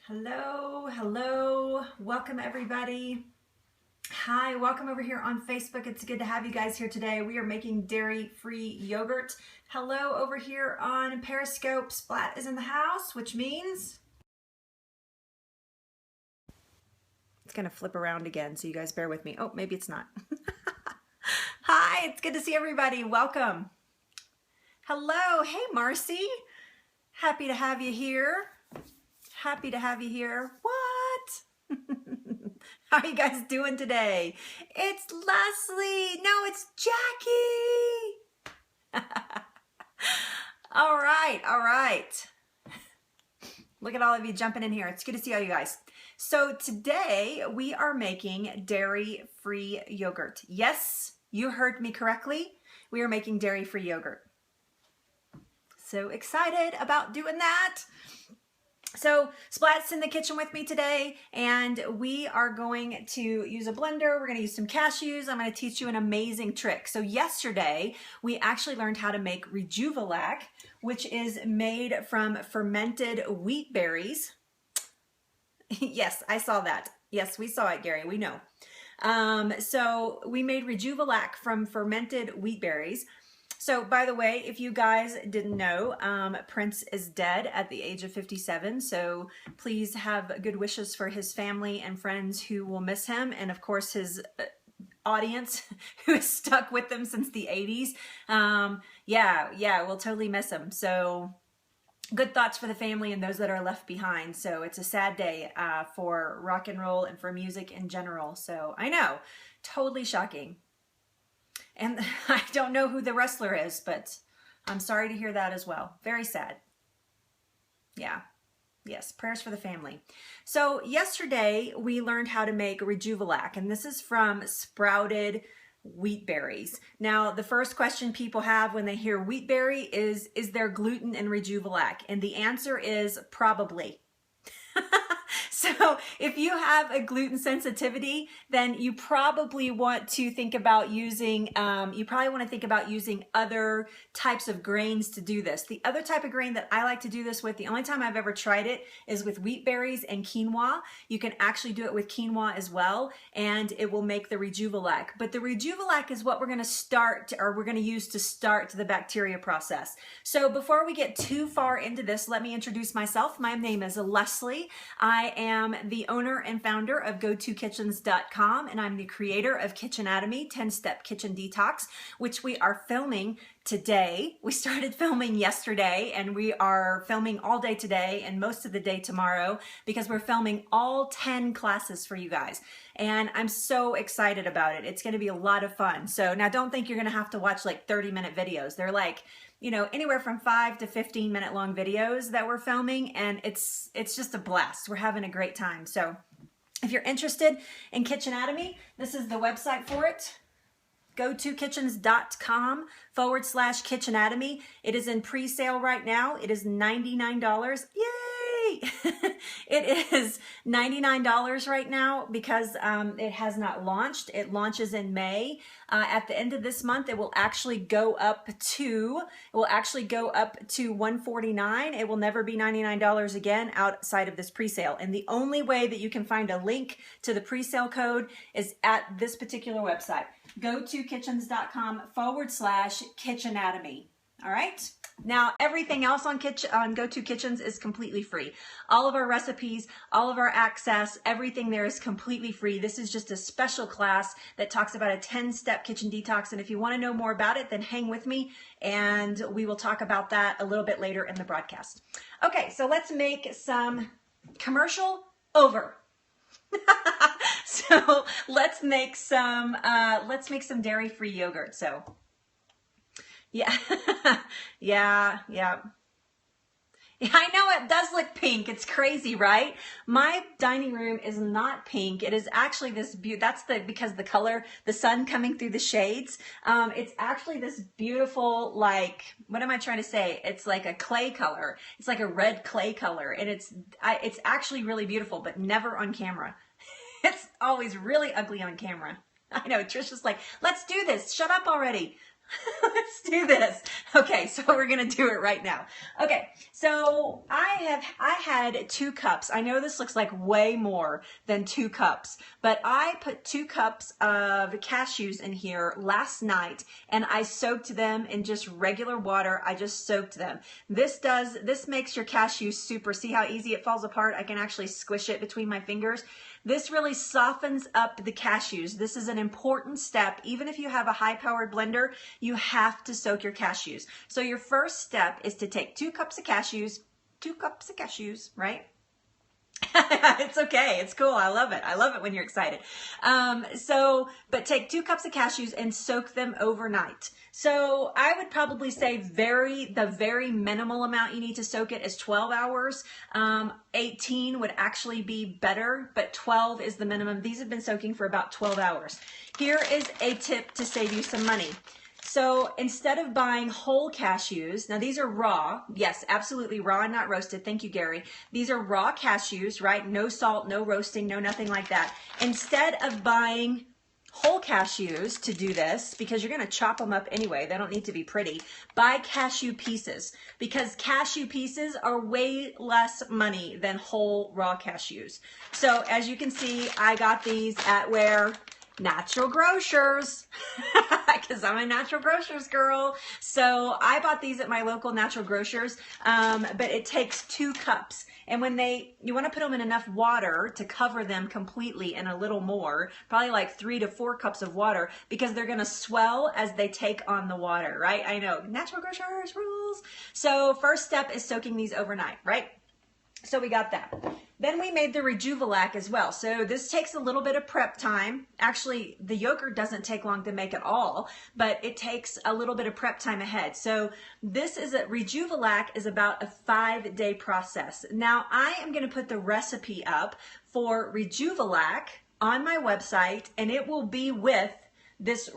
Hello, hello. Welcome everybody. Hi, welcome over here on Facebook. It's good to have you guys here today. We are making dairy-free yogurt. Hello over here on Periscope. Splat is in the house, which means it's going to flip around again, so you guys bear with me. Oh, maybe it's not. Hi, it's good to see everybody. Welcome. Hello. Hey, Marcy. Happy to have you here. Happy to have you here. What? How are you guys doing today? It's Leslie. No, it's Jackie. All right, all right. Look at all of you jumping in here. It's good to see all you guys. So today we are making dairy-free yogurt. Yes, you heard me correctly. We are making dairy-free yogurt. So excited about doing that. So Splat's in the kitchen with me today, and we are going to use a blender. We're going to use some cashews. I'm going to teach you an amazing trick. So yesterday, we actually learned how to make Rejuvelac, which is made from fermented wheat berries. Yes, I saw that. Yes, we saw it, Gary. We know. So we made Rejuvelac from fermented wheat berries. So, by the way, if you guys didn't know, Prince is dead at the age of 57. So please have good wishes for his family and friends who will miss him. And of course, his audience who has stuck with him since the 80s. Yeah, we'll totally miss him. So good thoughts for the family and those that are left behind. So it's a sad day for rock and roll and for music in general. So I know, totally shocking. And I don't know who the wrestler is, but I'm sorry to hear that as well. Very sad. Yeah. Yes, prayers for the family. So yesterday we learned how to make Rejuvelac, and this is from sprouted wheat berries. Now, the first question people have when they hear wheat berry is there gluten in Rejuvelac? And the answer is probably. So if you have a gluten sensitivity, then you probably want to think about using, other types of grains to do this. The other type of grain that I like to do this with, the only time I've ever tried it is with wheat berries and quinoa. You can actually do it with quinoa as well, and it will make the Rejuvelac. But the Rejuvelac is what we're going to use to start the bacteria process. So before we get too far into this, let me introduce myself. My name is Leslie. I am the owner and founder of GoToKitchens.com, and I'm the creator of Kitchenatomy, 10-Step Kitchen Detox, which we are filming today. We started filming yesterday, and we are filming all day today and most of the day tomorrow because we're filming all 10 classes for you guys. And I'm so excited about it. It's going to be a lot of fun. So now don't think you're going to have to watch like 30-minute videos. They're like, you know, anywhere from 5 to 15-minute long videos that we're filming, and it's just a blast. We're having a great time. So if you're interested in Kitchenatomy, this is the website for it. GoToKitchens.com/Kitchenatomy. It is in pre-sale right now. It is $99. Yay! It is $99 right now because it has not launched. It launches in May. At the end of this month, it will actually go up to $149. It will never be $99 again outside of this pre-sale. And the only way that you can find a link to the pre-sale code is at this particular website. GoToKitchens.com/Kitchenatomy. All right. Now, everything else on GoTo Kitchens is completely free. All of our recipes, all of our access, everything there is completely free. This is just a special class that talks about a 10-step kitchen detox. And if you want to know more about it, then hang with me and we will talk about that a little bit later in the broadcast. Okay, so let's make some commercial over. So let's make some dairy-free yogurt. So yeah, yeah. I know it does look pink. It's crazy, right? My dining room is not pink. It is actually this because the color, the sun coming through the shades. It's actually this beautiful, like, what am I trying to say? It's like a clay color. It's like a red clay color, and it's actually really beautiful, but never on camera. It's always really ugly on camera. I know, Trisha's like, let's do this. Shut up already. Let's do this. Okay, so we're gonna do it right now. Okay, so I had 2 cups. I know this looks like way more than 2 cups, but I put 2 cups of cashews in here last night, and I soaked them in just regular water. I just soaked them. This makes your cashews super. See how easy it falls apart? I can actually squish it between my fingers. This really softens up the cashews. This is an important step. Even if you have a high-powered blender, you have to soak your cashews. So your first step is to take 2 cups of cashews, right? It's okay. It's cool. I love it. I love it when you're excited. But take 2 cups of cashews and soak them overnight. So I would probably say the very minimal amount you need to soak it is 12 hours. 18 would actually be better, but 12 is the minimum. These have been soaking for about 12 hours. Here is a tip to save you some money. So instead of buying whole cashews, now these are raw, yes, absolutely raw and not roasted. Thank you, Gary. These are raw cashews, right? No salt, no roasting, no nothing like that. Instead of buying whole cashews to do this, because you're going to chop them up anyway, they don't need to be pretty, buy cashew pieces, because cashew pieces are way less money than whole raw cashews. So as you can see, I got these at where? Natural Grocers, because I'm a Natural Grocers girl. So I bought these at my local Natural Grocers, but it takes 2 cups. And when you want to put them in enough water to cover them completely and a little more, probably like 3 to 4 cups of water, because they're going to swell as they take on the water, right? I know, Natural Grocers rules. So first step is soaking these overnight, right? So we got that. Then we made the Rejuvelac as well. So this takes a little bit of prep time. Actually, the yogurt doesn't take long to make at all, but it takes a little bit of prep time ahead. So Rejuvelac is about a 5-day process. Now I am going to put the recipe up for Rejuvelac on my website, and it will be with this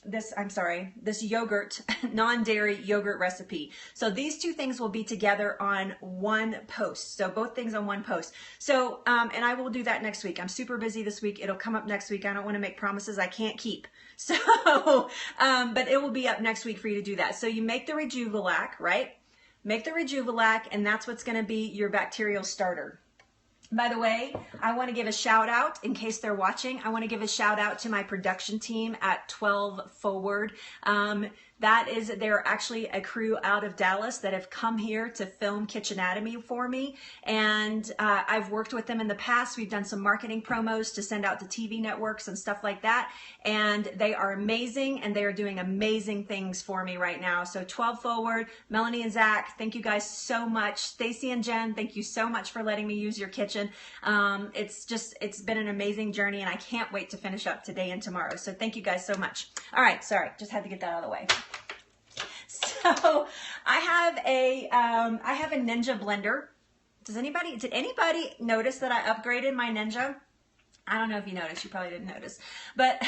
this yogurt, non-dairy yogurt recipe. So these 2 things will be together on one post. So both things on one post. So, and I will do that next week. I'm super busy this week. It'll come up next week. I don't want to make promises I can't keep. So, but it will be up next week for you to do that. So you make the Rejuvelac, right? Make the Rejuvelac, and that's what's going to be your bacterial starter. By the way, I want to give a shout out, in case they're watching, I want to give a shout out to my production team at 12 Forward. They're actually a crew out of Dallas that have come here to film Kitchenatomy for me. And I've worked with them in the past. We've done some marketing promos to send out to TV networks and stuff like that. And they are amazing, and they are doing amazing things for me right now. So 12 Forward, Melanie and Zach, thank you guys so much. Stacy and Jen, thank you so much for letting me use your kitchen. It's been an amazing journey, and I can't wait to finish up today and tomorrow. So thank you guys so much. All right, sorry, just had to get that out of the way. So I have a Ninja blender. Did anybody notice that I upgraded my Ninja? I don't know if you noticed, you probably didn't notice, but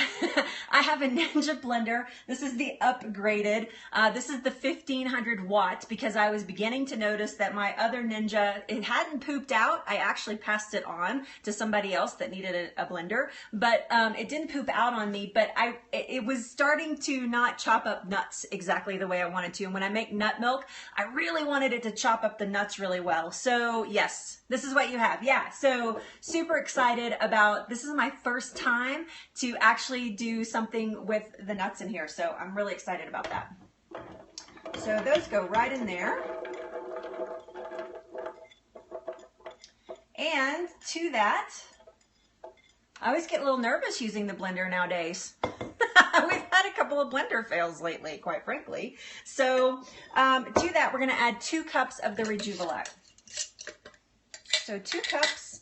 I have a Ninja blender. This is the upgraded, this is the 1500 watts, because I was beginning to notice that my other Ninja, it hadn't pooped out. I actually passed it on to somebody else that needed a blender, but it didn't poop out on me, but it was starting to not chop up nuts exactly the way I wanted to. And when I make nut milk, I really wanted it to chop up the nuts really well. So yes, this is what you have. Yeah, so super excited about, this is my first time to actually do something with the nuts in here. So I'm really excited about that. So those go right in there. And to that, I always get a little nervous using the blender nowadays. We've had a couple of blender fails lately, quite frankly. So to that, we're gonna add 2 cups of the Rejuvelac. So 2 cups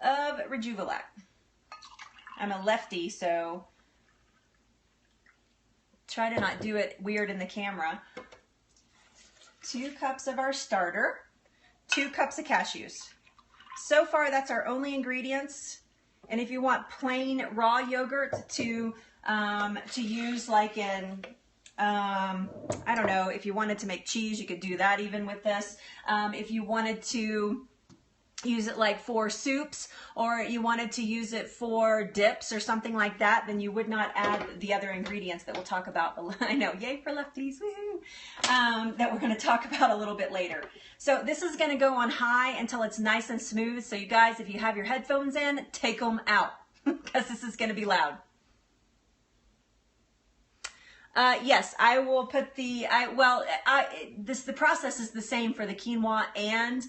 of Rejuvelac. I'm a lefty, so try to not do it weird in the camera. 2 cups of our starter, 2 cups of cashews. So far, that's our only ingredients. And if you want plain raw yogurt to use, like in, I don't know, if you wanted to make cheese, you could do that even with this. If you wanted to use it like for soups, or you wanted to use it for dips or something like that, then you would not add the other ingredients that we'll talk about. I know, yay for lefties, woohoo! That we're going to talk about a little bit later. So this is going to go on high until it's nice and smooth. So you guys, if you have your headphones in, take them out because this is going to be loud. Yes, I will put the, the process is the same for the quinoa and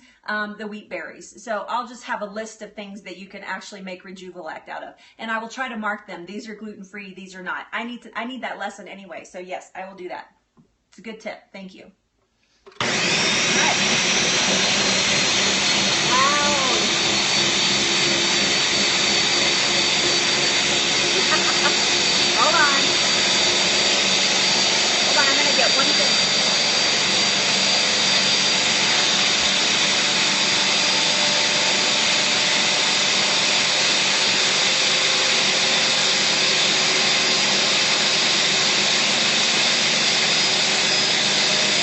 the wheat berries. So I'll just have a list of things that you can actually make Rejuvelac out of. And I will try to mark them. These are gluten-free, these are not. I need that lesson anyway. So yes, I will do that. It's a good tip. Thank you. All right. Wow. Hold on. I'm going to get one thing.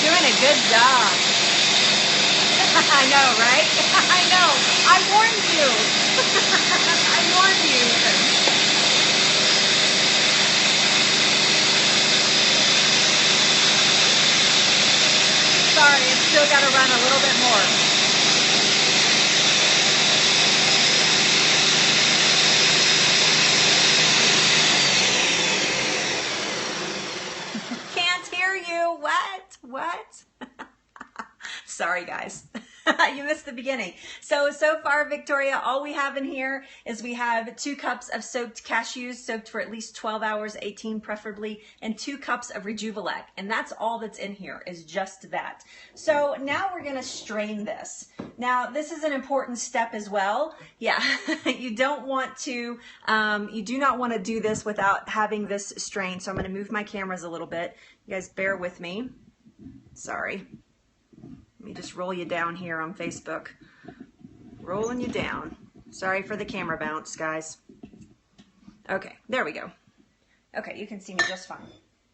Doing a good job. I know, right? I know. I warned you. I warned you. Sorry, it's still got to run a little bit more. Can't hear you. What? Sorry, guys. You missed the beginning. So far, Victoria, all we have in here is we have 2 cups of soaked cashews, soaked for at least 12 hours, 18 preferably, and 2 cups of Rejuvelac. And that's all that's in here, is just that. So now we're going to strain this. Now, this is an important step as well. Yeah, you don't want to, you do not want to do this without having this strained. So I'm going to move my cameras a little bit. You guys bear with me. Sorry. Let me just roll you down here on Facebook. Rolling you down. Sorry for the camera bounce, guys. Okay, there we go. Okay, you can see me just fine.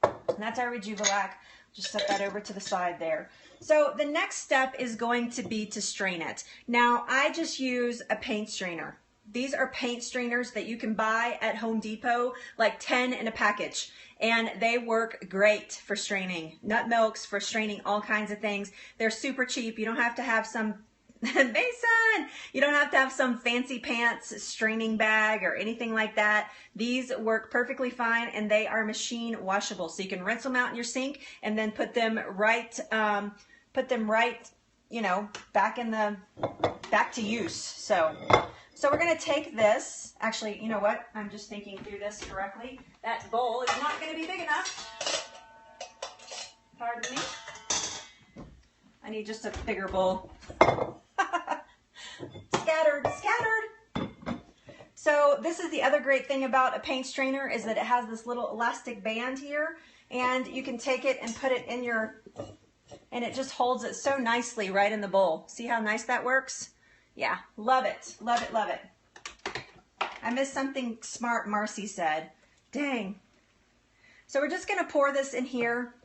And that's our Rejuvelac. Just set that over to the side there. So the next step is going to be to strain it. Now, I just use a paint strainer. These are paint strainers that you can buy at Home Depot, like 10 in a package. And they work great for straining nut milks, for straining all kinds of things. They're super cheap. You don't have to have some, Mason, you don't have to have some fancy pants straining bag or anything like that. These work perfectly fine, and they are machine washable. So you can rinse them out in your sink and then put them right, you know, back to use. So we're going to take this, actually, you know what, I'm just thinking through this correctly. That bowl is not going to be big enough. Pardon me. I need just a bigger bowl. Scattered. So this is the other great thing about a paint strainer, is that it has this little elastic band here, and you can take it and put it in your, and it just holds it so nicely right in the bowl. See how nice that works? Yeah, love it. I missed something smart Marcy said. Dang. So we're just going to pour this in here.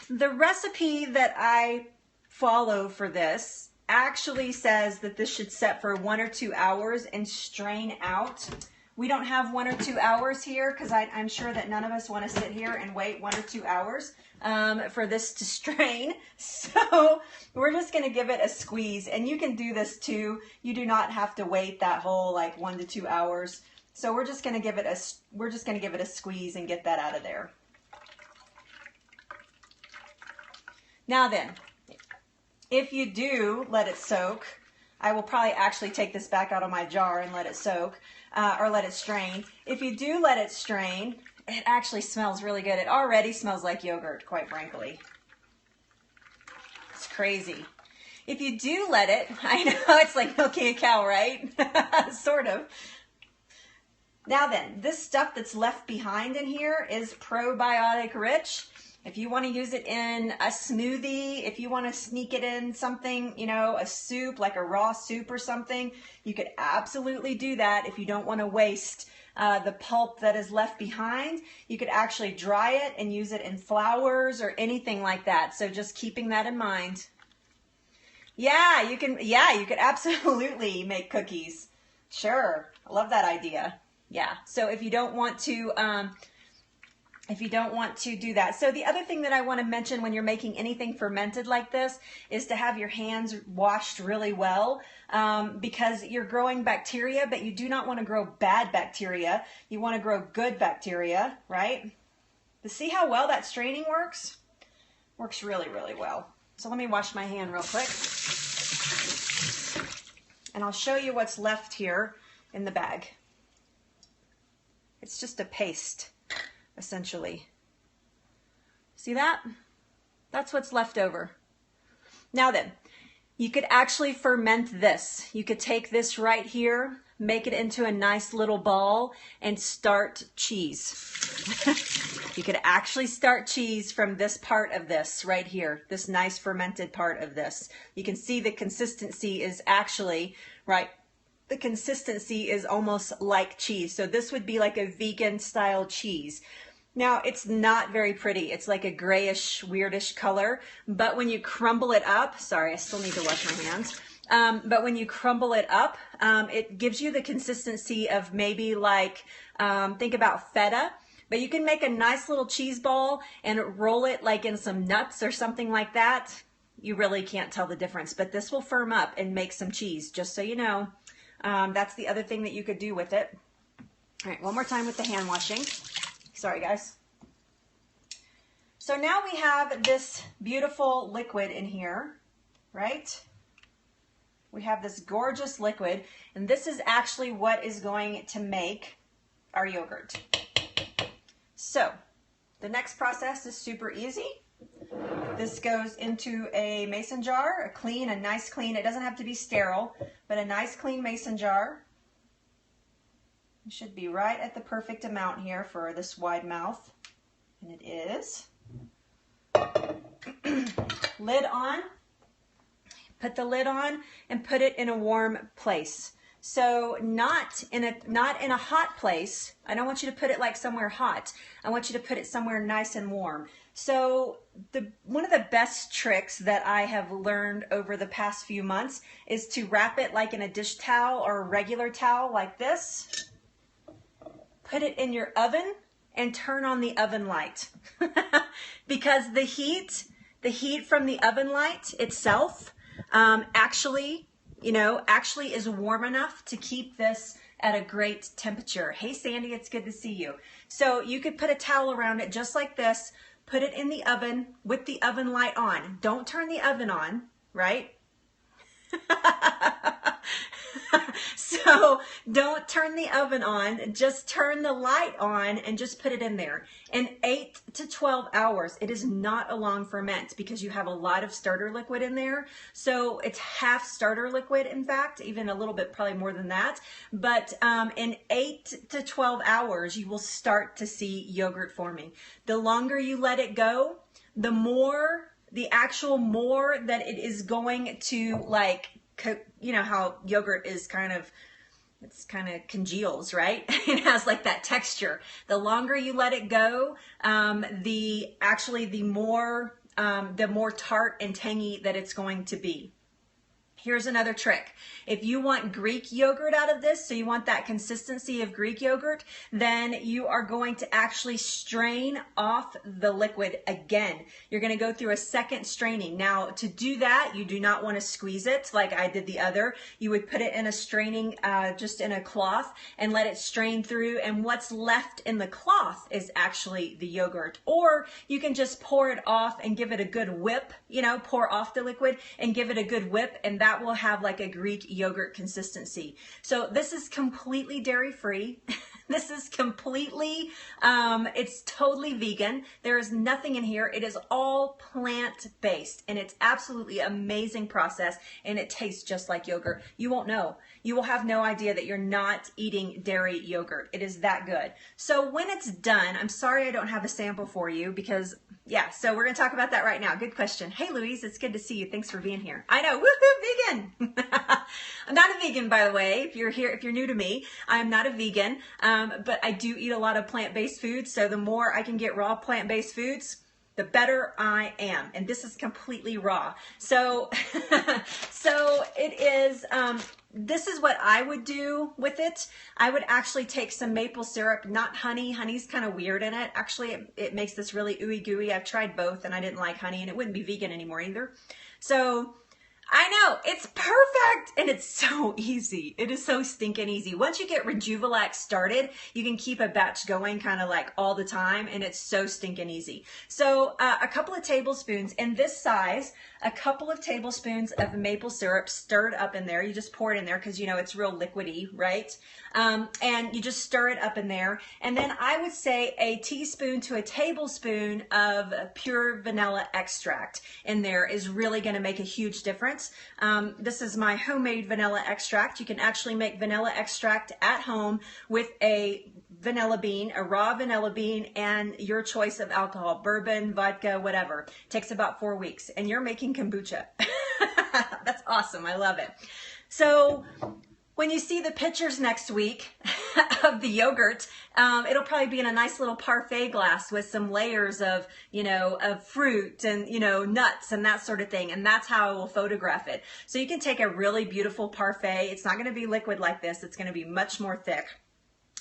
The recipe that I follow for this actually says that this should set for 1 or 2 hours and strain out. We don't have 1 or 2 hours here because I'm sure that none of us want to sit here and wait 1 or 2 hours for this to strain. So we're just going to give it a squeeze, and you can do this too. You do not have to wait that whole like 1 to 2 hours. So we're just going to give it a squeeze and get that out of there. Now then, if you do let it soak, I will probably actually take this back out of my jar and let it soak, or let it strain. If you do let it strain, it actually smells really good. It already smells like yogurt, quite frankly. It's crazy. If you do let it, I know it's like milking a cow, right? Sort of. Now then, this stuff that's left behind in here is probiotic rich. If you want to use it in a smoothie, if you want to sneak it in something, you know, a soup, like a raw soup or something, you could absolutely do that. If you don't want to waste the pulp that is left behind, you could actually dry it and use it in flours or anything like that. So just keeping that in mind. Yeah, you could absolutely make cookies. Sure. I love that idea. Yeah. So if you don't want to, do that. So the other thing that I want to mention when you're making anything fermented like this is to have your hands washed really well, because you're growing bacteria, but you do not want to grow bad bacteria. You want to grow good bacteria, right? But see how well that straining works? Works really, really well. So let me wash my hand real quick. And I'll show you what's left here in the bag. It's just a paste, essentially. See that? That's what's left over. Now then, you could actually ferment this. You could take this right here, make it into a nice little ball, and start cheese. You could actually start cheese from this part of this right here, this nice fermented part of this. You can see the consistency is actually, right, the consistency is almost like cheese. So this would be like a vegan style cheese. Now, it's not very pretty. It's like a grayish, weirdish color, but when you crumble it up, sorry, I still need to wash my hands. But when you crumble it up, it gives you the consistency of maybe like, think about feta. But you can make a nice little cheese ball and roll it like in some nuts or something like that. You really can't tell the difference, but this will firm up and make some cheese, just so you know. That's the other thing that you could do with it. All right, one more time with the hand washing. Sorry, guys. So now we have this beautiful liquid in here, right? We have this gorgeous liquid, and this is actually what is going to make our yogurt. So the next process is super easy. This goes into a mason jar, a nice clean, it doesn't have to be sterile, but a nice clean mason jar. It should be right at the perfect amount here for this wide mouth, and it is. Lid on. Put the lid on and put it in a warm place. So not in a hot place. I don't want you to put it like somewhere hot. I want you to put it somewhere nice and warm. So one of the best tricks that I have learned over the past few months is to wrap it like in a dish towel or a regular towel like this. Put it in your oven and turn on the oven light. Because the heat from the oven light itself actually is warm enough to keep this at a great temperature. Hey Sandy, it's good to see you. So you could put a towel around it just like this, put it in the oven with the oven light on. Don't turn the oven on, right? So don't turn the oven on, just turn the light on and just put it in there. In 8 to 12 hours, it is not a long ferment because you have a lot of starter liquid in there. So it's half starter liquid, in fact, even a little bit, probably more than that. But in 8 to 12 hours, you will start to see yogurt forming. The longer you let it go, the actual more that it is going to, like, you know how yogurt is kind of congeals, right? It has like that texture. The longer you let it go, the more tart and tangy that it's going to be. Here's another trick. If you want Greek yogurt out of this, so you want that consistency of Greek yogurt, then you are going to actually strain off the liquid again. You're going to go through a second straining. Now, to do that, you do not want to squeeze it like I did the other. You would put it in a straining, just in a cloth, and let it strain through, and what's left in the cloth is actually the yogurt. Or you can just pour it off and give it a good whip, pour off the liquid and give it a good whip, and that will have like a Greek yogurt consistency. So this is completely dairy-free. This is completely, it's totally vegan. There is nothing in here. It is all plant-based, and it's absolutely amazing process, and it tastes just like yogurt. You won't know. You will have no idea that you're not eating dairy yogurt. It is that good. So when it's done, I'm sorry I don't have a sample for you because, yeah, so we're going to talk about that right now. Good question. Hey, Louise, it's good to see you. Thanks for being here. I know, woohoo, vegan. I'm not a vegan, by the way. If you're new to me, I'm not a vegan, but I do eat a lot of plant-based foods. So the more I can get raw plant-based foods, the better I am. And this is completely raw. So, so it is, this is what I would do with it. I would actually take some maple syrup, not honey. Honey's kind of weird in it. Actually, it makes this really ooey gooey. I've tried both and I didn't like honey, and it wouldn't be vegan anymore either. So I know, it's perfect, and it's so easy. It is so stinking easy. Once you get Rejuvelac started, you can keep a batch going kind of like all the time, and it's so stinking easy. So a couple of tablespoons in this size, a couple of tablespoons of maple syrup stirred up in there. You just pour it in there because, you know, it's real liquidy, right? And you just stir it up in there. And then I would say a teaspoon to a tablespoon of pure vanilla extract in there is really going to make a huge difference. This is my homemade vanilla extract. You can actually make vanilla extract at home with a vanilla bean, a raw vanilla bean, and your choice of alcohol, bourbon, vodka, whatever. It takes about 4 weeks, and you're making kombucha. That's awesome. I love it. So when you see the pictures next week of the yogurt, it'll probably be in a nice little parfait glass with some layers of, you know, of fruit and, you know, nuts and that sort of thing. And that's how I will photograph it. So you can take a really beautiful parfait. It's not going to be liquid like this. It's going to be much more thick.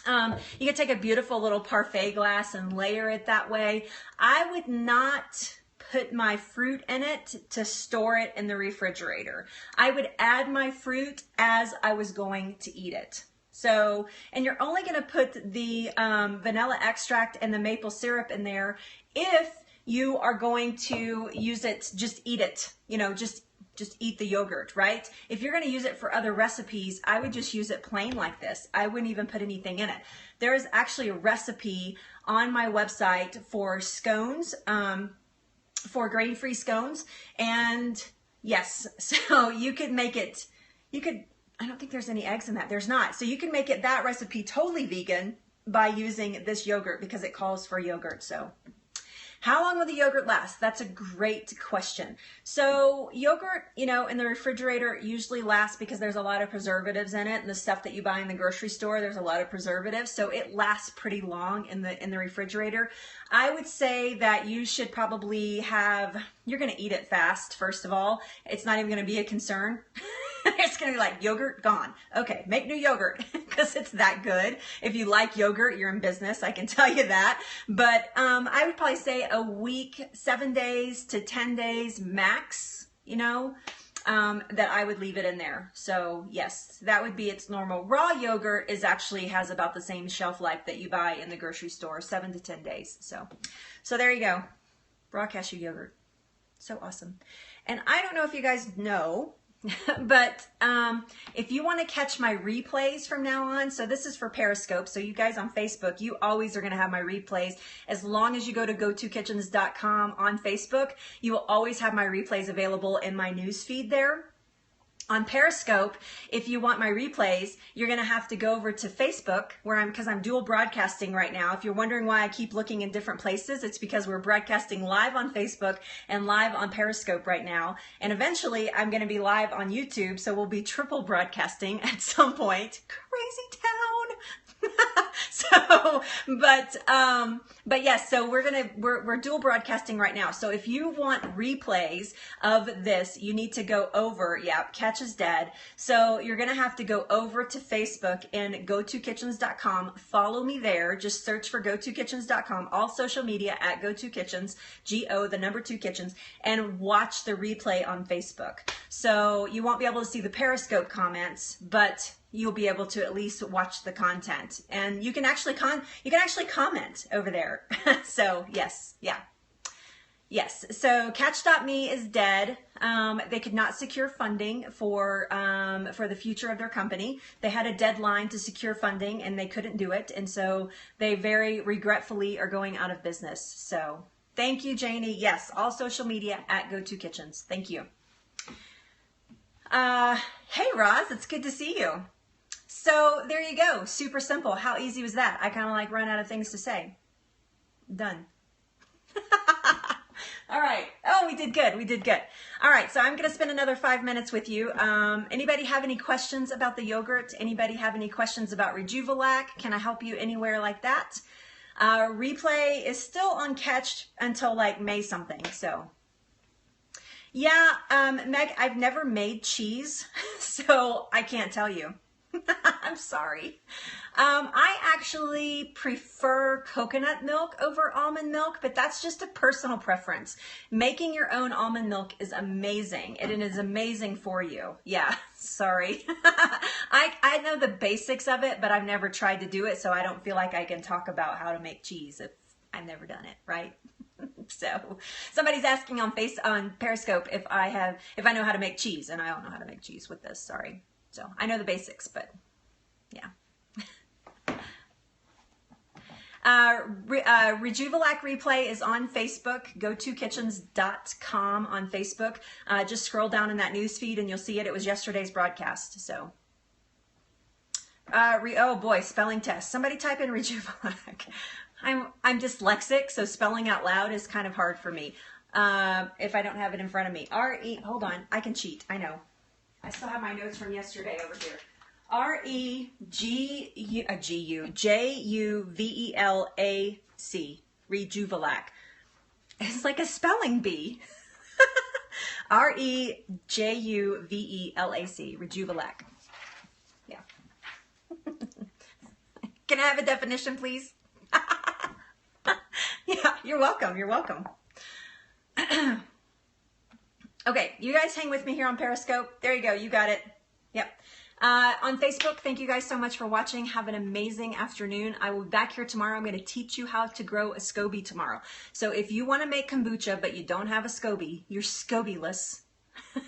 You can take a beautiful little parfait glass and layer it that way. I would not put my fruit in it to store it in the refrigerator. I would add my fruit as I was going to eat it. So, and you're only going to put the vanilla extract and the maple syrup in there if you are going to use it, just eat it, you know, just eat the yogurt, right? If you're going to use it for other recipes, I would just use it plain like this. I wouldn't even put anything in it. There is actually a recipe on my website for scones, for grain-free scones. And yes, so you could make it, I don't think there's any eggs in that. There's not. So you can make it, that recipe, totally vegan by using this yogurt because it calls for yogurt. So how long will the yogurt last? That's a great question. So yogurt, you know, in the refrigerator usually lasts because there's a lot of preservatives in it, and the stuff that you buy in the grocery store, there's a lot of preservatives. So it lasts pretty long in the refrigerator. I would say that you should probably have, you're going to eat it fast, first of all. It's not even going to be a concern. It's going to be like yogurt gone. Okay, make new yogurt because it's that good. If you like yogurt, you're in business, I can tell you that. But I would probably say a week, 7 days to 10 days max, you know, that I would leave it in there. So yes, that would be its normal. Raw yogurt actually has about the same shelf life that you buy in the grocery store, 7 to 10 days. So there you go. Raw cashew yogurt. So awesome. And I don't know if you guys know, but if you want to catch my replays from now on, so this is for Periscope, so you guys on Facebook, you always are going to have my replays. As long as you go to GoToKitchens.com on Facebook, you will always have my replays available in my news feed there. On Periscope, if you want my replays, you're going to have to go over to Facebook, because I'm dual broadcasting right now. If you're wondering why I keep looking in different places, it's because we're broadcasting live on Facebook and live on Periscope right now. And eventually, I'm going to be live on YouTube, so we'll be triple broadcasting at some point. Crazy town! So, but yes, so we're dual broadcasting right now. So if you want replays of this, you need to go over, catch is dead. So you're going to have to go over to Facebook and GoToKitchens.com. Follow me there. Just search for GoToKitchens.com, all social media at GoToKitchens, GO2 Kitchens, and watch the replay on Facebook. So you won't be able to see the Periscope comments, but you'll be able to at least watch the content, and you can actually comment over there. So yes, yes. So Catch.me is dead. They could not secure funding for the future of their company. They had a deadline to secure funding, and they couldn't do it, and so they very regretfully are going out of business. So thank you, Janie. Yes, all social media at Go2Kitchens. Thank you. Hey, Roz, it's good to see you. So there you go. Super simple. How easy was that? I kind of like run out of things to say. Done. All right. Oh, we did good. We did good. All right. So I'm going to spend another 5 minutes with you. Anybody have any questions about the yogurt? Anybody have any questions about Rejuvelac? Can I help you anywhere like that? Replay is still on catch until like May something. So yeah, Meg, I've never made cheese, so I can't tell you. I'm sorry. I actually prefer coconut milk over almond milk, but that's just a personal preference. Making your own almond milk is amazing. It is amazing for you. Yeah, sorry. I know the basics of it, but I've never tried to do it, so I don't feel like I can talk about how to make cheese if I've never done it, right? So somebody's asking on Periscope if I know how to make cheese, and I don't know how to make cheese with this, sorry. So I know the basics, but yeah. Rejuvelac Replay is on Facebook. Go to kitchens.com on Facebook. Just scroll down in that news feed and you'll see it. It was yesterday's broadcast. So, oh boy, spelling test. Somebody type in Rejuvelac. I'm dyslexic, so spelling out loud is kind of hard for me. If I don't have it in front of me. Hold on, I can cheat. I know. I still have my notes from yesterday over here. Rejuvelac. Rejuvelac. It's like a spelling bee. Rejuvelac. Rejuvelac. Yeah. Can I have a definition, please? Yeah, you're welcome. You're welcome. Okay, you guys hang with me here on Periscope. There you go. You got it. Yep. On Facebook, thank you guys so much for watching. Have an amazing afternoon. I will be back here tomorrow. I'm going to teach you how to grow a SCOBY tomorrow. So if you want to make kombucha, but you don't have a SCOBY, you're SCOBY-less.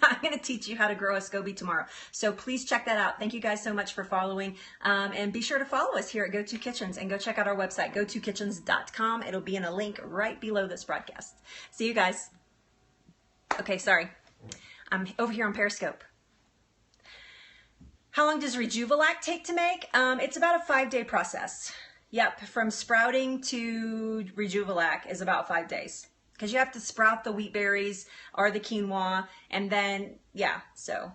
I'm going to teach you how to grow a SCOBY tomorrow. So please check that out. Thank you guys so much for following. And be sure to follow us here at Go To Kitchens and go check out our website, gotokitchens.com. It'll be in a link right below this broadcast. See you guys. Okay, sorry. I'm over here on Periscope. How long does Rejuvelac take to make? It's about a 5-day process. Yep, from sprouting to Rejuvelac is about 5 days. Because you have to sprout the wheat berries or the quinoa, and then, yeah, so.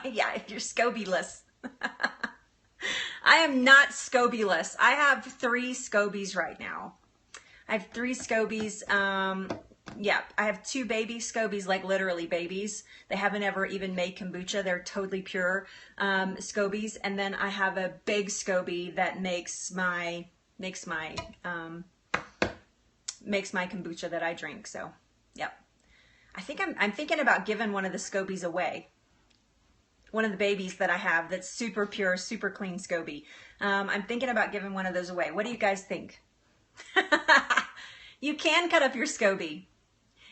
Yeah, if you're SCOBY-less. I am not SCOBY-less. I have 3 SCOBYs right now. I have 3 SCOBYs. Yeah, I have 2 baby SCOBYs, like literally babies. They haven't ever even made kombucha. They're totally pure SCOBYs. And then I have a big SCOBY that makes my kombucha that I drink. So, yep. I think I'm thinking about giving one of the SCOBYs away. One of the babies that I have that's super pure, super clean SCOBY. I'm thinking about giving one of those away. What do you guys think? You can cut up your SCOBY.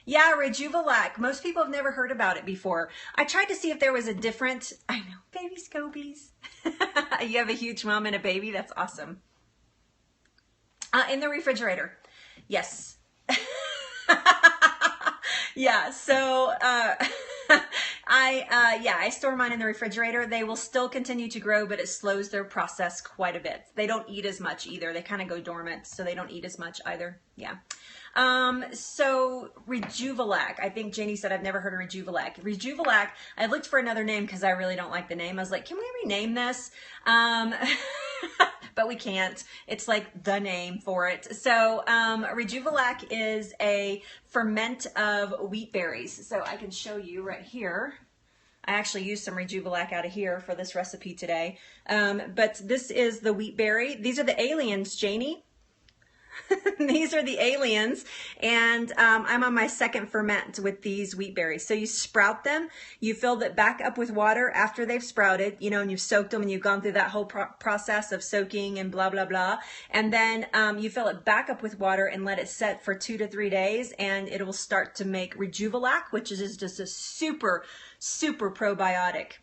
Yeah, Rejuvelac. Most people have never heard about it before. I tried to see if there was a different, I know, baby SCOBYs. You have a huge mom and a baby? That's awesome. In the refrigerator. Yes. Yeah, so I store mine in the refrigerator. They will still continue to grow, but it slows their process quite a bit. They don't eat as much either. They kind of go dormant, so they don't eat as much either. Yeah. So Rejuvelac, I think Jenny said I've never heard of Rejuvelac. Rejuvelac, I looked for another name because I really don't like the name. I was like, can we rename this? But we can't. It's like the name for it. So Rejuvelac is a ferment of wheat berries. So I can show you right here. I actually used some Rejuvelac out of here for this recipe today. But this is the wheat berry. These are the aliens, Janie. These are the aliens, and I'm on my second ferment with these wheat berries. So you sprout them, you fill it back up with water after they've sprouted, you know, and you've soaked them and you've gone through that whole process of soaking and blah, blah, blah. And then you fill it back up with water and let it set for 2 to 3 days, and it will start to make Rejuvelac, which is just a super, super probiotic.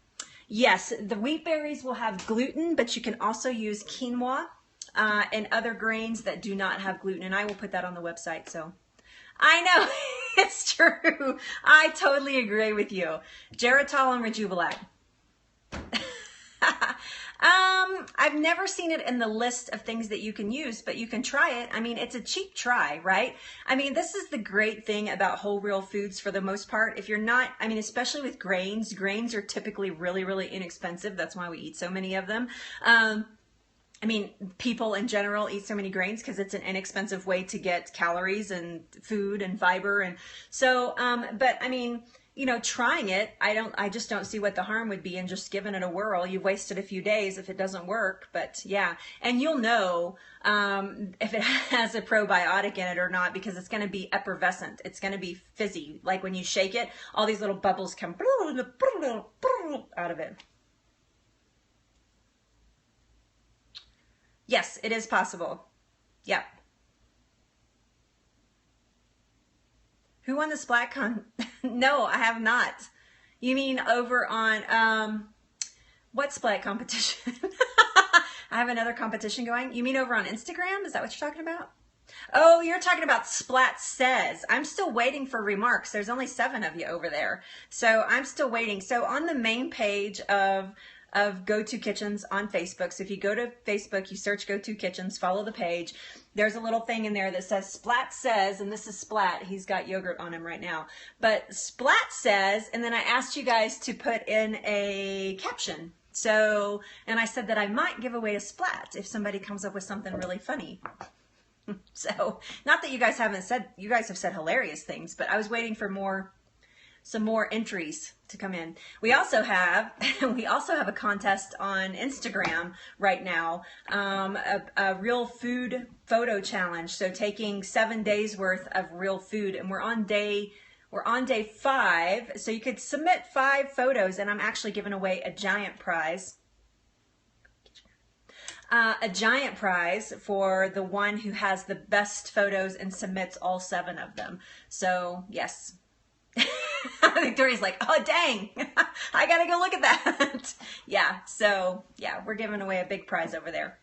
Yes, the wheat berries will have gluten, but you can also use quinoa. And other grains that do not have gluten, and I will put that on the website. So I know it's true. I totally agree with you. Geritol and Rejuvelac. I've never seen it in the list of things that you can use, but you can try it. I mean, it's a cheap try, right? I mean, this is the great thing about whole real foods for the most part. If you're not, I mean, especially with grains are typically really, really inexpensive. That's why we eat so many of them. I mean, people in general eat so many grains because it's an inexpensive way to get calories and food and fiber. And so, but I mean, you know, trying it, I just don't see what the harm would be in just giving it a whirl. You've wasted a few days if it doesn't work, but yeah. And you'll know, if it has a probiotic in it or not, because it's going to be effervescent. It's going to be fizzy. Like when you shake it, all these little bubbles come out of it. Yes, it is possible. Yep. Who won the splat con? No, I have not. You mean over on, what splat competition? I have another competition going. You mean over on Instagram? Is that what you're talking about? Oh, you're talking about Splat Says. I'm still waiting for remarks. There's only 7 of you over there. So I'm still waiting. So on the main page of Go To Kitchens on Facebook. So if you go to Facebook, you search Go To Kitchens, follow the page. There's a little thing in there that says Splat Says, and this is Splat. He's got yogurt on him right now. But Splat Says, and then I asked you guys to put in a caption. So, and I said that I might give away a Splat if somebody comes up with something really funny. So, not that you guys haven't said, you guys have said hilarious things, but I was waiting for some more entries to come in. We also have a contest on Instagram right now, a real food photo challenge. So taking 7 days worth of real food, and we're on day 5. So you could submit 5 photos, and I'm actually giving away a giant prize. A giant prize for the one who has the best photos and submits all 7 of them. So yes. Victoria's like, oh dang, I gotta go look at that. Yeah, so yeah, we're giving away a big prize over there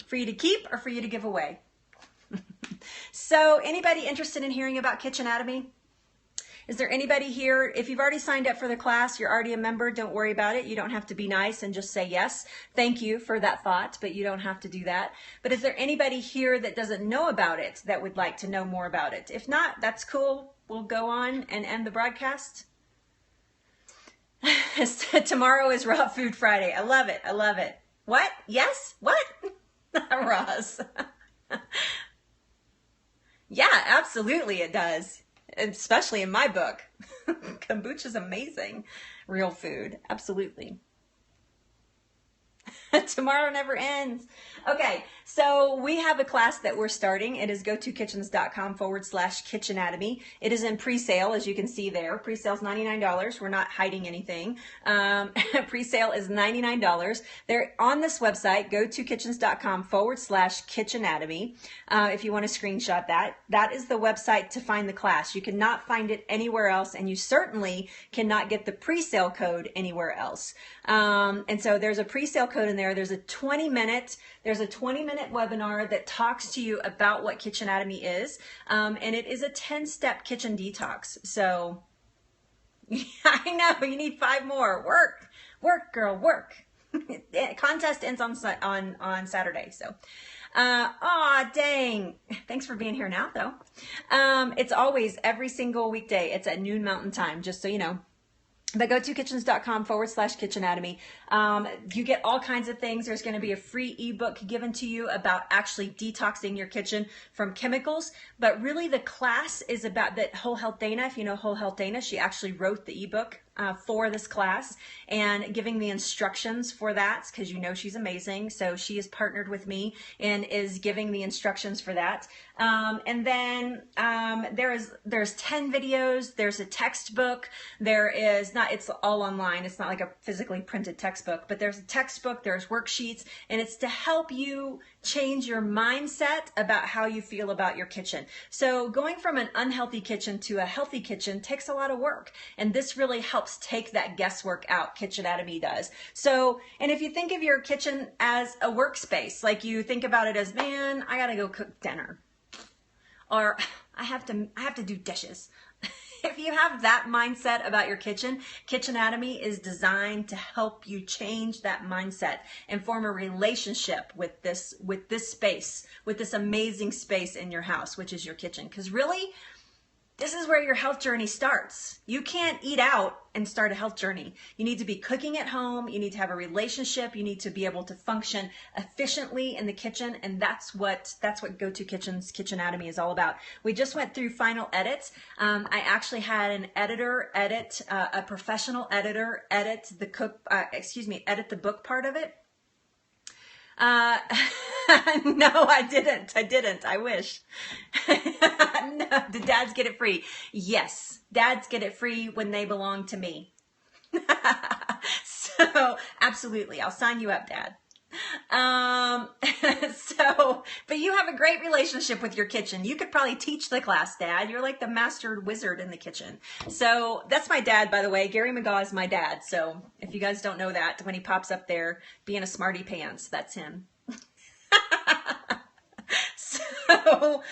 for you to keep or for you to give away. So anybody interested in hearing about Kitchenatomy? Is there anybody here? If you've already signed up for the class, you're already a member, don't worry about it. You don't have to be nice and just say yes. Thank you for that thought, but you don't have to do that. But is there anybody here that doesn't know about it that would like to know more about it? If not, that's cool. We'll go on and end the broadcast. Tomorrow is Raw Food Friday. I love it. I love it. What? Yes? What? Ross. Yeah, absolutely it does. Especially in my book. Kombucha's amazing. Real food. Absolutely. Tomorrow never ends. Okay, so we have a class that we're starting. It is gotokitchens.com/kitchenatomy. It is in pre-sale, as you can see there. Pre-sale is $99. We're not hiding anything. Pre-sale is $99. They're on this website, gotokitchens.com/kitchenatomy. If you want to screenshot that, that is the website to find the class. You cannot find it anywhere else, and you certainly cannot get the pre-sale code anywhere else. And so there's a pre-sale code in there. There's a 20-minute webinar that talks to you about what Kitchenatomy is, and it is a 10-step kitchen detox. So I know you need 5 more. Work, girl, work. Contest ends on Saturday. So, aw, dang. Thanks for being here now, though. It's always every single weekday. It's at noon Mountain Time, just so you know. But gotokitchens.com/kitchenatomy. You get all kinds of things. There's going to be a free ebook given to you about actually detoxing your kitchen from chemicals. But really the class is about that Whole Health Dana. If you know Whole Health Dana, she actually wrote the ebook for this class and giving the instructions for that, because you know she's amazing. So she has partnered with me and is giving the instructions for that. And then there's 10 videos. There's a textbook. It's all online. It's not like a physically printed textbook, but there's a textbook, there's worksheets, and it's to help you change your mindset about how you feel about your kitchen. So going from an unhealthy kitchen to a healthy kitchen takes a lot of work. And this really helps take that guesswork out. Kitchenatomy does. So, and if you think of your kitchen as a workspace, like you think about it as, man, I gotta go cook dinner, or I have to do dishes. If you have that mindset about your kitchen, Kitchenatomy is designed to help you change that mindset and form a relationship with this space, with this amazing space in your house, which is your kitchen. Because really, this is where your health journey starts. You can't eat out and start a health journey. You need to be cooking at home. You need to have a relationship. You need to be able to function efficiently in the kitchen. And that's what Go To Kitchen's Kitchenatomy is all about. We just went through final edits. I actually had an editor edit, a professional editor edit the book part of it. No, I didn't. I wish. No, did dads get it free? Yes, dads get it free when they belong to me. So absolutely, I'll sign you up, Dad. But you have a great relationship with your kitchen. You could probably teach the class, Dad. You're like the master wizard in the kitchen. So that's my dad, by the way. Gary McGaw is my dad. So if you guys don't know that, when he pops up there being a smarty pants, that's him. So,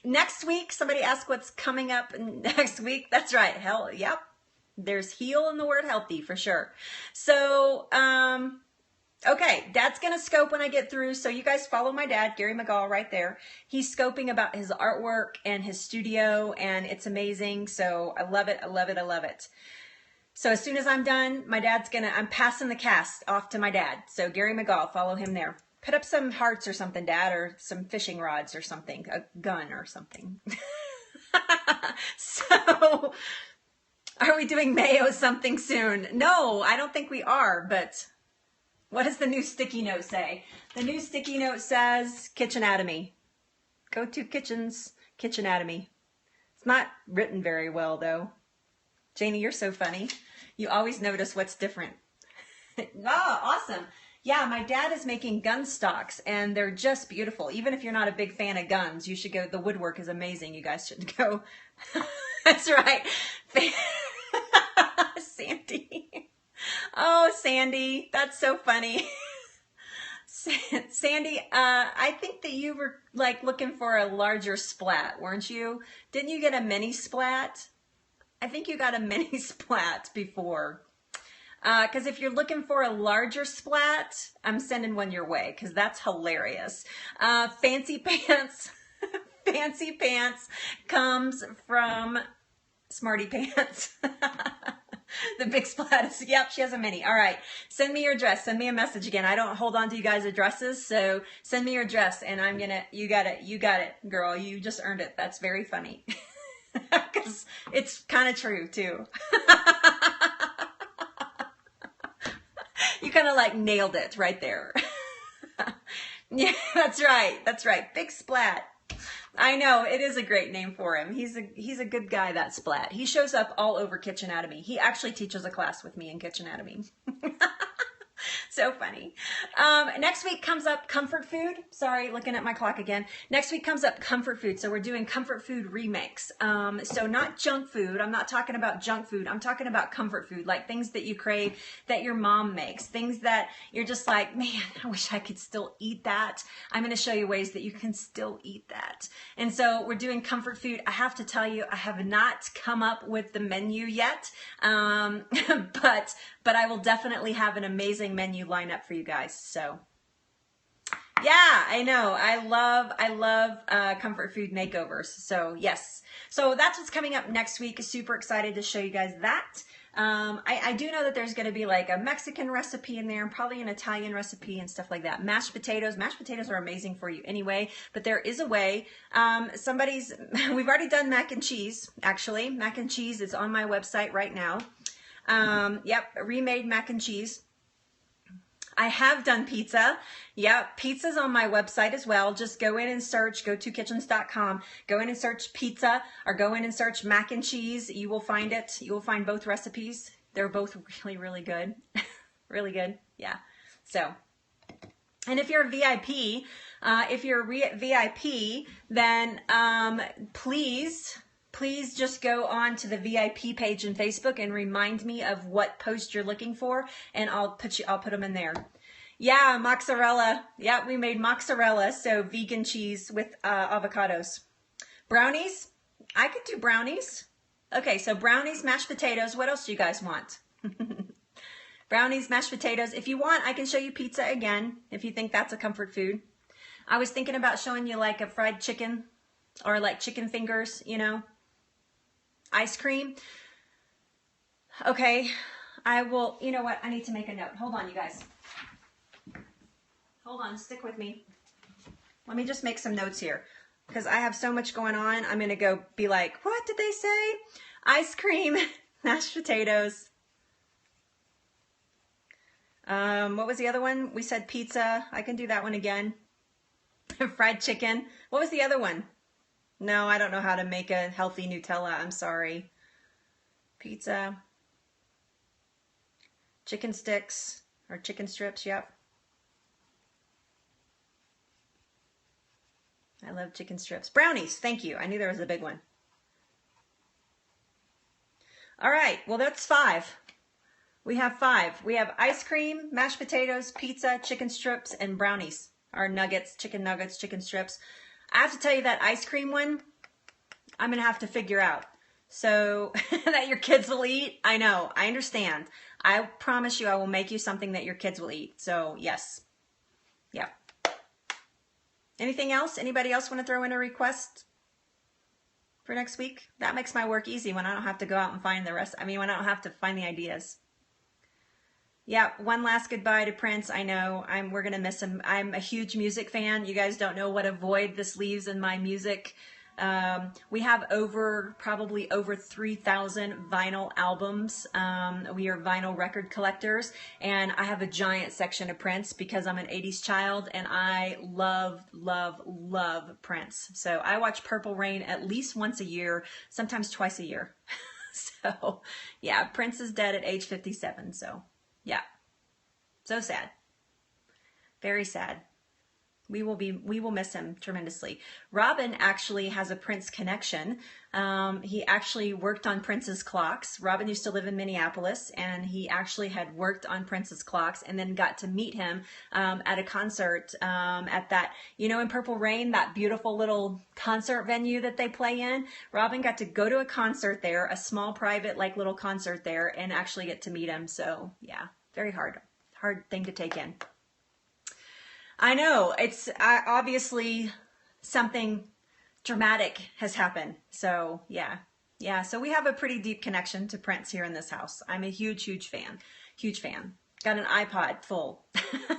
next week, somebody asked what's coming up next week. That's right. Hell, yep. There's heal in the word healthy for sure. So, okay, Dad's going to scope when I get through. So you guys follow my dad, Gary McGaw, right there. He's scoping about his artwork and his studio, and it's amazing. So I love it. I love it. I love it. So as soon as I'm done, I'm passing the cast off to my dad. So Gary McGaw, follow him there. Put up some hearts or something, Dad, or some fishing rods or something, a gun or something. So, are we doing mayo something soon? No, I don't think we are, but what does the new sticky note say? The new sticky note says Kitchenatomy. Go To Kitchen's Kitchenatomy. It's not written very well, though. Janie, you're so funny. You always notice what's different. Oh, awesome. Yeah, my dad is making gun stocks, and they're just beautiful. Even if you're not a big fan of guns, you should go. The woodwork is amazing. You guys should go. That's right. Sandy. Oh, Sandy. That's so funny. Sandy, I think that you were like looking for a larger splat, weren't you? Didn't you get a mini splat? I think you got a mini splat before. Because if you're looking for a larger splat, I'm sending one your way because that's hilarious. Fancy Pants. Fancy Pants comes from Smarty Pants. The big splat is, yep, she has a mini. All right, send me your address. Send me a message again. I don't hold on to you guys' addresses, so send me your address, and you got it, girl. You just earned it. That's very funny. Because it's kind of true, too. You kind of like nailed it right there. Yeah, that's right. That's right. Big Splat. I know, it is a great name for him. He's a good guy, that Splat. He shows up all over Kitchenatomy. He actually teaches a class with me in Kitchenatomy. So funny. Next week comes up comfort food. Sorry, looking at my clock again. Next week comes up comfort food. So we're doing comfort food remakes. So not junk food. I'm not talking about junk food. I'm talking about comfort food, like things that you crave that your mom makes. Things that you're just like, man, I wish I could still eat that. I'm going to show you ways that you can still eat that. And so we're doing comfort food. I have to tell you, I have not come up with the menu yet. But I will definitely have an amazing menu lineup for you guys. So yeah, I know. I love comfort food makeovers. So yes. So that's what's coming up next week. Super excited to show you guys that. I do know that there's going to be like a Mexican recipe in there and probably an Italian recipe and stuff like that. Mashed potatoes are amazing for you anyway, but there is a way. We've already done mac and cheese, actually. Mac and cheese is on my website right now. Yep, remade mac and cheese. I have done pizza. Yep, pizza's on my website as well. Just go in and search, gotokitchens.com. Go in and search pizza or go in and search mac and cheese. You will find it. You will find both recipes. They're both really, really good. Really good. Yeah. So, and if you're a VIP, then please just go on to the VIP page in Facebook and remind me of what post you're looking for, and I'll put them in there. Yeah, mozzarella. Yeah, we made mozzarella, so vegan cheese with avocados. Brownies. I could do brownies. Okay, so brownies, mashed potatoes. What else do you guys want? Brownies, mashed potatoes. If you want, I can show you pizza again, if you think that's a comfort food. I was thinking about showing you like a fried chicken or like chicken fingers, you know. Ice cream. Okay, I will, you know what? I need to make a note. Hold on, you guys. Hold on, stick with me. Let me just make some notes here because I have so much going on. I'm going to go be like, what did they say? Ice cream, mashed potatoes. What was the other one? We said pizza. I can do that one again. Fried chicken. What was the other one? No, I don't know how to make a healthy Nutella. I'm sorry. Pizza. Chicken sticks or chicken strips. Yep. I love chicken strips. Brownies. Thank you. I knew there was a big one. All right. Well, that's 5. We have 5. We have ice cream, mashed potatoes, pizza, chicken strips, and brownies. Or nuggets, chicken strips. I have to tell you that ice cream one, I'm going to have to figure out. So that your kids will eat. I know. I understand. I promise you I will make you something that your kids will eat. So yes. Yeah. Anything else? Anybody else want to throw in a request for next week? That makes my work easy when I don't have to go out and find the rest. I mean, when I don't have to find the ideas. Yeah, one last goodbye to Prince. I know we're going to miss him. I'm a huge music fan. You guys don't know what a void this leaves in my music. We have probably over 3,000 vinyl albums. We are vinyl record collectors, and I have a giant section of Prince because I'm an 80s child and I love Prince. So I watch Purple Rain at least once a year, sometimes twice a year. So yeah, Prince is dead at age 57. So yeah, so sad. Very sad. We will miss him tremendously. Robin actually has a Prince connection. He actually worked on Prince's clocks. Robin used to live in Minneapolis, and he actually had worked on Prince's clocks and then got to meet him at a concert at that, you know, in Purple Rain, that beautiful little concert venue that they play in. Robin got to go to a concert there, a small private like little concert there, and actually get to meet him. So yeah, very hard thing to take in. I know, it's obviously something dramatic has happened. So yeah. So we have a pretty deep connection to Prince here in this house. I'm a huge fan. Got an iPod full.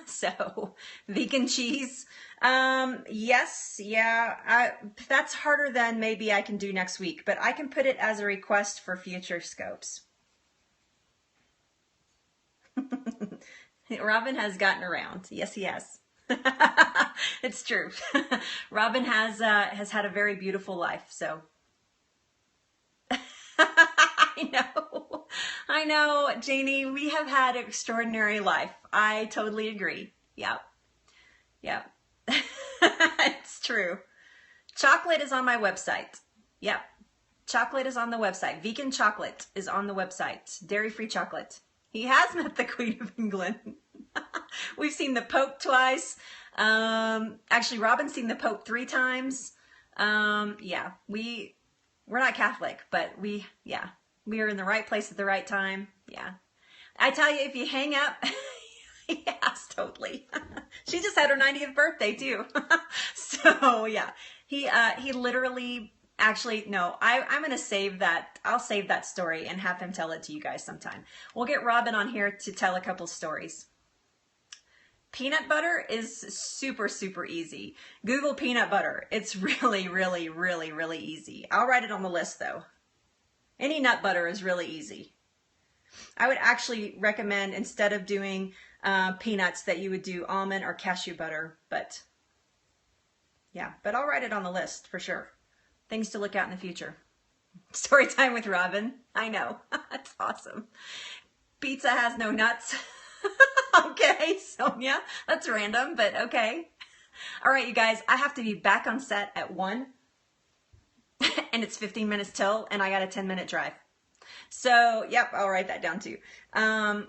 So vegan cheese. Yes. Yeah. That's harder than maybe I can do next week, but I can put it as a request for future scopes. Robin has gotten around. Yes, he has. It's true. Robin has had a very beautiful life. So I know, Janie, we have had an extraordinary life. I totally agree. Yep. It's true. Chocolate is on my website. Yep. Chocolate is on the website. Vegan chocolate is on the website. Dairy-free chocolate. He has met the Queen of England. We've seen the Pope twice. Actually, Robin's seen the Pope 3 times. Yeah, we're not Catholic, but we are in the right place at the right time. Yeah. I tell you, if you hang up, yes, totally. She just had her 90th birthday too. So yeah, he literally, actually, no, I'm going to save that. I'll save that story and have him tell it to you guys sometime. We'll get Robin on here to tell a couple stories. Peanut butter is super easy. Google peanut butter. It's really easy. I'll write it on the list though. Any nut butter is really easy. I would actually recommend, instead of doing peanuts, that you would do almond or cashew butter. But yeah, but I'll write it on the list for sure. Things to look at in the future. Story time with Robin. I know. That's awesome. Pizza has no nuts. Okay, Sonia, that's random, but okay. All right, you guys, I have to be back on set at 1, and it's 15 minutes till, and I got a 10-minute drive. So, yep, I'll write that down too. I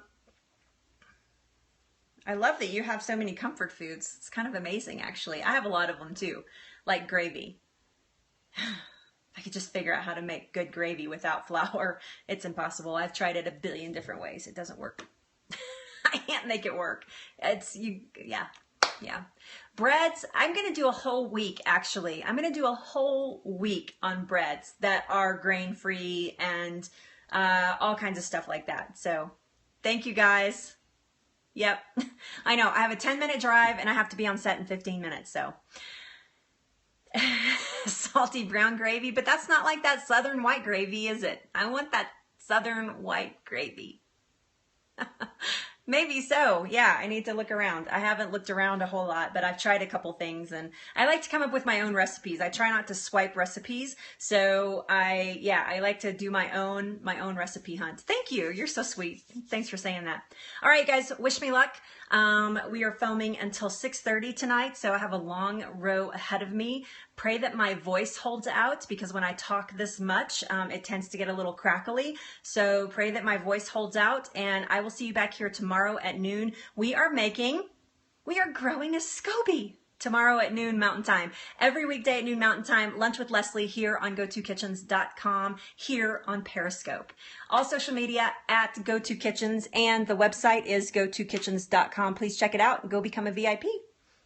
love that you have so many comfort foods. It's kind of amazing, actually. I have a lot of them too, like gravy. I could just figure out how to make good gravy without flour. It's impossible. I've tried it a billion different ways. It doesn't work. I can't make it work. Yeah. Yeah. Breads, I'm going to do a whole week, actually. I'm going to do a whole week on breads that are grain-free and all kinds of stuff like that. So thank you, guys. Yep. I know. I have a 10-minute drive, and I have to be on set in 15 minutes, so. Salty brown gravy, but that's not like that Southern white gravy, is it? I want that Southern white gravy. Maybe so. Yeah, I need to look around. I haven't looked around a whole lot, but I've tried a couple things, and I like to come up with my own recipes. I try not to swipe recipes, so I like to do my own recipe hunt. Thank you. You're so sweet. Thanks for saying that. All right, guys, wish me luck. We are filming until 6:30 tonight, so I have a long row ahead of me. Pray that my voice holds out, because when I talk this much, it tends to get a little crackly. So pray that my voice holds out, and I will see you back here tomorrow at noon. We are growing a SCOBY tomorrow at noon Mountain Time. Every weekday at noon Mountain Time, Lunch with Leslie here on GoToKitchens.com, here on Periscope. All social media at GoToKitchens, and the website is GoToKitchens.com. Please check it out and go become a VIP,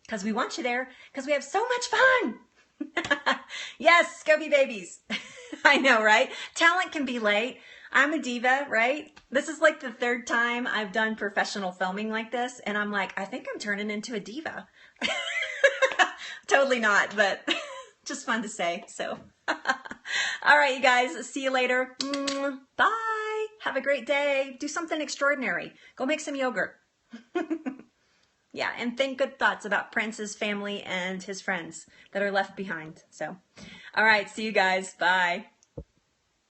because we want you there, because we have so much fun. Yes, SCOBY babies. I know, right? Talent can be late. I'm a diva, right? This is like the 3rd time I've done professional filming like this, and I'm like, I think I'm turning into a diva. Totally not, but just fun to say. So, all right, you guys, see you later. Bye. Have a great day. Do something extraordinary. Go make some yogurt. Yeah, and think good thoughts about Prince's family and his friends that are left behind. So, all right, see you guys. Bye.